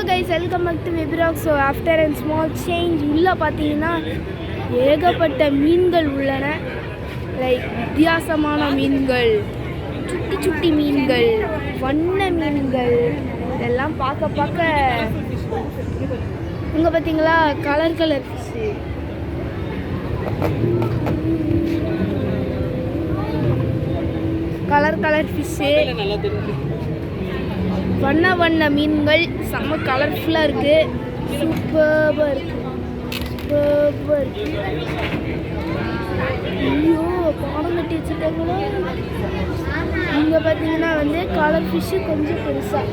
Guys, welcome back to விப்ராக். So after and small change உள்ளே பார்த்தீங்கன்னா ஏகப்பட்ட மீன்கள் உள்ளன. லைக் வித்தியாசமான மீன்கள், சுட்டி சுட்டி மீன்கள், வண்ண மீன்கள், இதெல்லாம் பார்க்க இங்கே பார்த்தீங்களா கலர் ஃபிஷ்ஷு. கலர் ஃபிஷ்ஷு, வண்ண மீன்கள், செம்ம கலர்ஃபுல்லாக இருக்குது. சூப்பராக இருக்குது. ஐயோ, பாடம் கட்டி வச்சுருக்காங்களா. இங்கே பார்த்தீங்கன்னா கலர் ஃபிஷ்ஷு கொஞ்சம் பெருசாக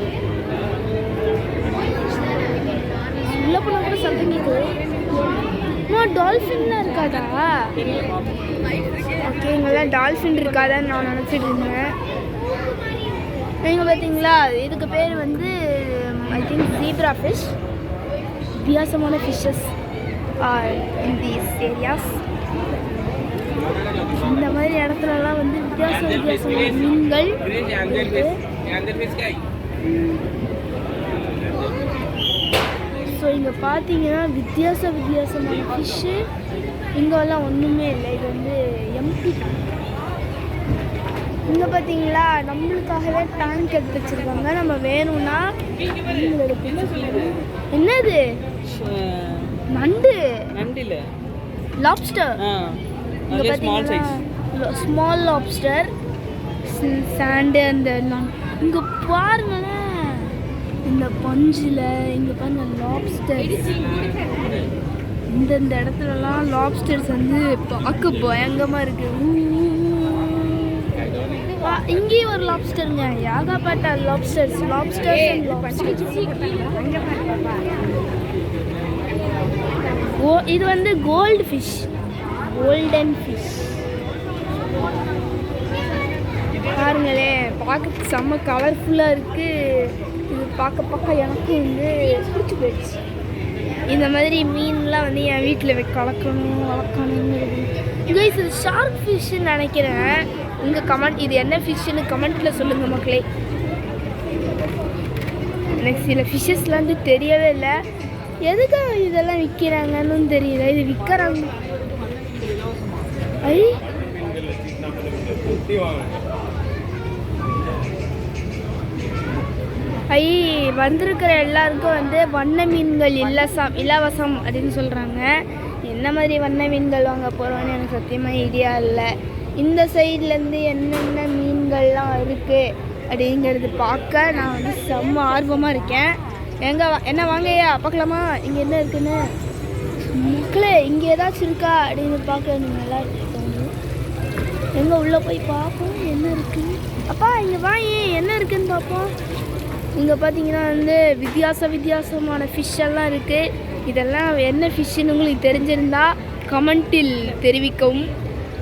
உள்ள போனால் கூட சத்தம் கேட்குது. டால்ஃபின்லாம் இருக்காதா? ஓகே, இங்கெல்லாம் டால்ஃபின் இருக்காதான்னு நான் நினச்சிட்டு இருந்தேன். நீங்கள் பார்த்தீங்களா, இதுக்கு பேர் ஐ திங்க் ஜீப்ரா ஃபிஷ். வித்தியாசமான fishes are in these areas. இந்த மாதிரி இடத்துலலாம் வித்தியாசமான மீன்கள். ஸோ இங்கே பார்த்தீங்கன்னா வித்தியாசமான ஃபிஷ்ஷு. இங்கெல்லாம் ஒன்றுமே இல்லை, இது எம்டி. இங்கே பார்த்தீங்களா, நம்மளுக்காகவே டேங்க் எடுத்து வச்சுருக்காங்க. நம்ம வேணும்னா என்னது நண்டு லாப்ஸ்டர். இங்கே பார்த்தீங்கன்னா ஸ்மால் லாப்ஸ்டர், சாண்டு. அந்த இங்கே பாருங்களேன், இந்த பஞ்சில் இங்கே பாருங்க லாப்ஸ்டர்ஸ். இந்த இடத்துலலாம் லாப்ஸ்டர்ஸ் பார்க்க பயங்கரமாக இருக்குது. இங்கேயும் ஒரு லாப்ஸ்டருங்க, ஏகப்பட்ட லாப்ஸ்டர்ஸ். ஓ, இது கோல்டு ஃபிஷ், கோல்டன் ஃபிஷ். பாருங்களே, பார்க்க செம்ம கலர்ஃபுல்லாக இருக்குது. இது பார்க்க எனக்கு பிடிச்சி போயிடுச்சு. இந்த மாதிரி மீன்லாம் என் வீட்டில் வளர்க்கணுங்கிறது. இது ஷார்க் ஃபிஷ்ஷுன்னு நினைக்கிறேன். கமெண்ட், இது என்ன ஃபிஷ்ஷுன்னு கமெண்ட்டில் சொல்லுங்கள் மக்களே. எனக்கு சில ஃபிஷ்ஷஸ்லாம் தெரியவே இல்லை. எதுக்காக இதெல்லாம் விற்கிறாங்கன்னு தெரியல. இது விற்கிறாங்க. வந்திருக்கிற எல்லாருக்கும் வண்ண மீன்கள் இலவசம் அப்படின்னு சொல்கிறாங்க. என்ன மாதிரி வண்ண மீன்கள் வாங்க போகிறோன்னு எனக்கு சத்தியமாக ஐடியா இல்லை. இந்த சைட்லேருந்து என்னென்ன மீன்கள்லாம் இருக்குது அப்படிங்கிறது பார்க்க நான் செம்ம ஆர்வமாக இருக்கேன். என்ன வாங்கய்யா பார்க்கலாமா, இங்கே என்ன இருக்குன்னு மக்களே. இங்கே ஏதாச்சும் இருக்கா அப்படின்னு பார்க்க நல்லா தோணும். எங்கே உள்ளே போய் பார்ப்போம் என்ன இருக்குது. அப்பா இங்கே வாங்கி என்ன இருக்குதுன்னு பார்ப்போம். இங்கே பார்த்தீங்கன்னா வித்தியாசமான ஃபிஷ்ஷெல்லாம் இருக்குது. இதெல்லாம் என்ன ஃபிஷ்ஷுன்னு உங்களுக்கு தெரிஞ்சிருந்தா கமெண்ட்டில் தெரிவிக்கவும்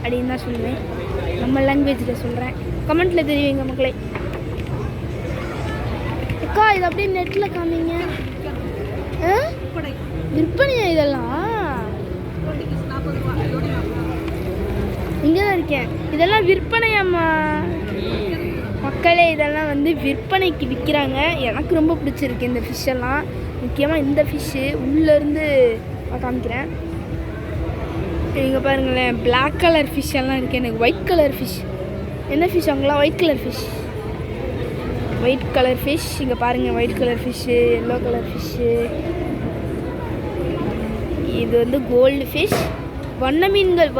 அப்படின்னு தான் சொல்லுவேன். நம்ம லாங்குவேஜில் சொல்கிறேன், கமெண்ட்டில் தெரிவிங்க மக்களே. அக்கா, இது அப்படியே நெட்டில் காமிங்க. விற்பனையா இதெல்லாம்? இங்கே தான் இருக்கேன். இதெல்லாம் விற்பனையாம்மா மக்களே. இதெல்லாம் விற்பனைக்கு விற்கிறாங்க. எனக்கு ரொம்ப பிடிச்சிருக்கு இந்த ஃபிஷ்ஷெல்லாம். முக்கியமாக இந்த ஃபிஷ்ஷு உள்ளேருந்து காமிக்கிறேன். இங்கே பாருங்களேன், பிளாக் கலர் ஃபிஷ்ஷெல்லாம் இருக்குது. எனக்கு ஒயிட் கலர் ஃபிஷ். என்ன ஃபிஷ் அவங்களாம்? White colour fish. இங்கே பாருங்கள், white colour fish, yellow colour fish. இது கோல்டு ஃபிஷ். வண்ண மீன்கள்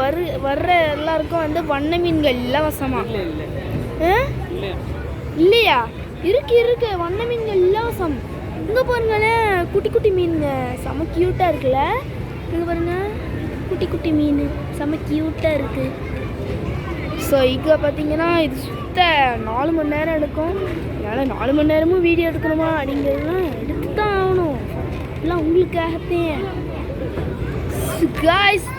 வர்ற எல்லாருக்கும் வண்ண மீன்கள் இலவசமாக. இல்லையா? இருக்கு வண்ண மீன்கள் இலவசம். இங்கே பாருங்களேன், குட்டி மீனுங்க, செம்ம க்யூட்டாக இருக்குல்ல. இங்கே பாருங்க, குட்டி மீன் செம்ம க்யூட்டாக இருக்குது. ஸோ இங்கே பார்த்தீங்கன்னா இது சுத்த 4 மணி நேரம் எடுக்கும். அதனால் 4 மணி நேரமும் வீடியோ எடுக்கணுமா அப்படிங்கிறதுலாம் எடுத்து தான் ஆகணும். எல்லாம் உங்களுக்காகத்தேன் காய்ஸ்.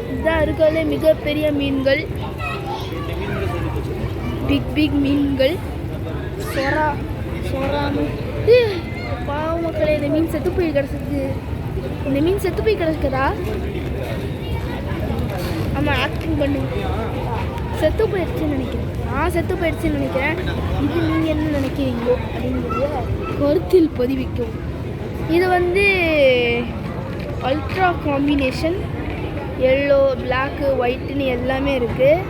இதுதான் இருக்கிறதுலே மிகப்பெரிய மீன்கள், பிக் மீன்கள். பாவம் மக்களே, இந்த மீன் செத்து போய் கிடக்குதா? ஆமாம், ஆக்டிங் பண்ணு. செத்து போயிடுச்சுன்னு நினைக்கிறேன். இது நீங்கள் என்ன நினைக்கிறீங்களோ அப்படிங்கிறத கருத்தில் பதிவிக்கவும். இது வந்து அல்ட்ரா காம்பினேஷன், எல்லோ, பிளாக்கு, ஒயிட்டுன்னு எல்லாமே இருக்குது.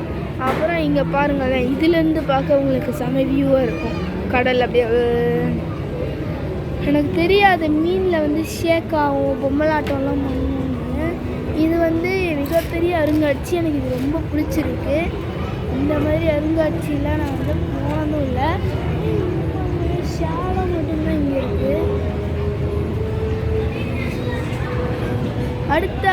அப்புறம் இங்கே பாருங்களேன், இதுலேருந்து பார்க்க உங்களுக்கு செம வியூவாக இருக்கும். கடல் அப்படியே எனக்கு தெரியாத மீனில் வந்து ஷேக் ஆகும், பொம்மலாட்டம்லாம் பண்ணுவாங்க. இது வந்து மிகப்பெரிய அருங்காட்சி. எனக்கு இது ரொம்ப பிடிச்சிருக்கு. இந்த மாதிரி அருங்காட்சியெலாம் நான் வந்து போனதும் இல்லை. ஷேடோ மட்டும்தான் இங்கே இருக்குது. அடுத்த